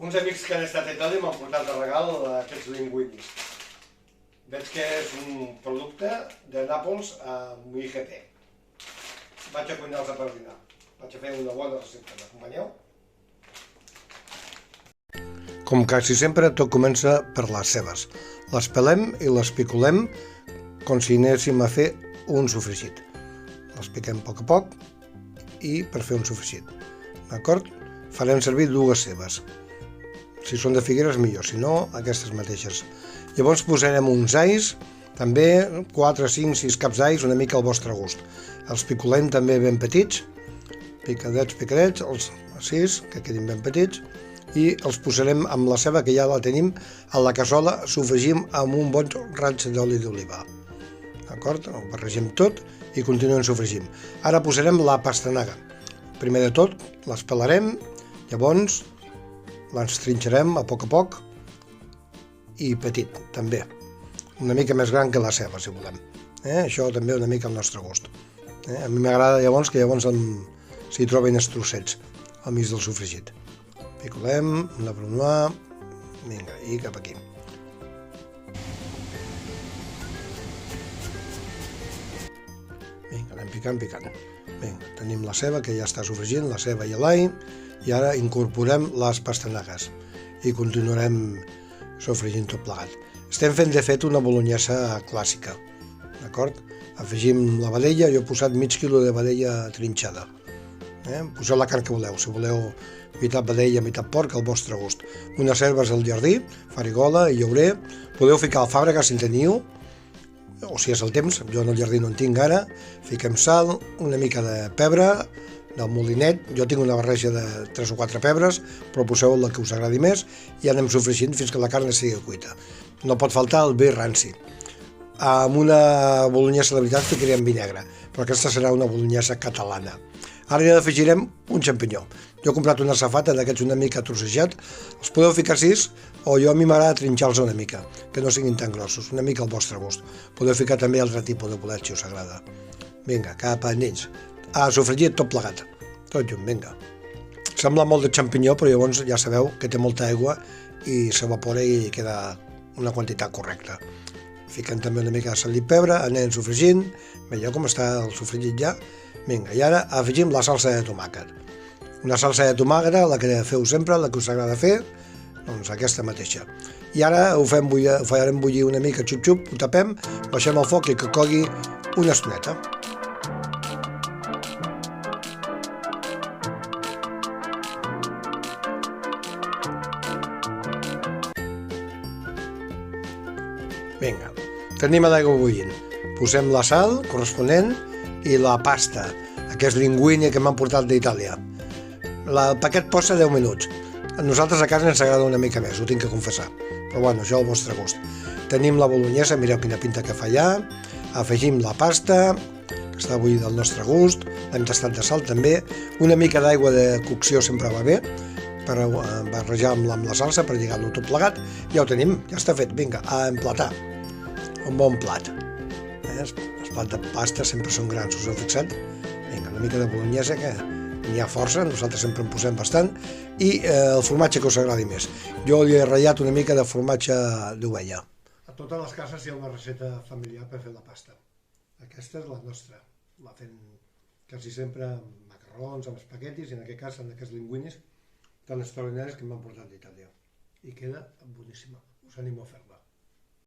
Uns amics que han estat a Itàlia m'han portat de regal aquests linguinis. Veig que és un producte de Nàpols amb IGP. Vaig a cuinar-los per dinar. Vaig a fer una bona recepta. M'acompanyeu? Com quasi sempre, tot comença per les cebes. Les pelem i les picolem com si anéssim a fer un sofregit. Les piquem a poc i per fer un sofregit. D'acord? Farem servir dues cebes. Si són de figueres, millor. Si no, aquestes mateixes. Llavors posarem uns alls, també 4, 5, 6 caps d'alls, una mica al vostre gust. Els picolem també ben petits, picadets, els 6, que quedin ben petits, i els posarem amb la ceba, que ja la tenim, a la cassola, sofregim amb un bon raig d'oli d'oliva. D'acord? Ho barregem tot i continuem sofregint. Ara posarem la pastanaga. Primer de tot, les pelarem, llavors les trinxarem a poc i petit, també. Una mica més gran que la ceba, si volem. Això també una mica al nostre gust. A mi m'agrada llavors que s'hi troben els trossets al mig del sofregit. Picolem, una per una, vinga, i cap aquí. Vinga, anem picant. Vinga, tenim la ceba, que ja està sofregint, la ceba i l'all, i ara incorporem les pastanagues i continuarem sofregint tot plegat. Estem fent, de fet, una bolognesa clàssica, d'acord? Afegim la vedella, jo he posat mig quilo de vedella trinxada. Poseu la carn que voleu, si voleu meitat vedella, meitat porc, al vostre gust. Unes herbes al jardí, farigola i llaurer, podeu ficar alfàbrega si en teniu, o si és el temps, jo en el jardí no en tinc ara, fiquem sal, una mica de pebre, del molinet, jo tinc una barreja de 3 o 4 pebres, però poseu la que us agradi més i anem sofregint fins que la carn sigui cuita. No pot faltar el vi ranci. Amb una bolognesa, la veritat, ficaríem vi negre, però aquesta serà una bolognesa catalana. Ara ja afegirem un xampinyó. Jo he comprat una safata d'aquests una mica trossejat, els podeu ficar 6, o a mi m'agrada trinxar-los una mica, que no siguin tan grossos, una mica al vostre gust. Podeu ficar també altre tipus de bolet, si us agrada. Vinga, cap endins. A sofregir tot plegat, tot junt, vinga. Sembla molt de xampinyó, però llavors ja sabeu que té molta aigua i s'evapora i queda una quantitat correcta. Fiquem també una mica de sal i pebre, anem sofregint, veieu com està el sofregit ja? Vinga, i ara afegim la salsa de tomàquet. Una salsa de tomàquet, la que feu sempre, la que us agrada fer, doncs aquesta mateixa. I ara ho farem bullir una mica, xup-xup, ho tapem, baixem el foc i que cogui una estoneta. Vinga, tenim l'aigua bullint. Posem la sal corresponent i la pasta, aquest linguini que m'han portat d'Itàlia. El paquet posa 10 minuts. A nosaltres a casa ens agrada una mica més, ho tinc que confessar. Però bueno, això al vostre gust. Tenim la bolognesa, mireu quina pinta que fa ja. Afegim la pasta, que està bullida al nostre gust. L'hem tastat de sal també. Una mica d'aigua de cocció sempre va bé, per barrejar amb la salsa, per lligar-lo tot plegat. Ja ho tenim, ja està fet. Vinga, a emplatar. Un bon plat. Els plats de pasta sempre són grans, us heu fixat? Vinga, una mica de bolognesa, que n'hi ha força, nosaltres sempre en posem bastant, i el formatge que us agradi més. Jo li he ratllat una mica de formatge d'ovella. A totes les cases hi ha una recepta familiar per fer la pasta. Aquesta és la nostra. La fem quasi sempre amb macarrons, amb espaguetis, i en aquest cas amb aquests linguinis tan extraordinaris que m'han portat d'Itàlia. I queda boníssima. Us animo a fer-la.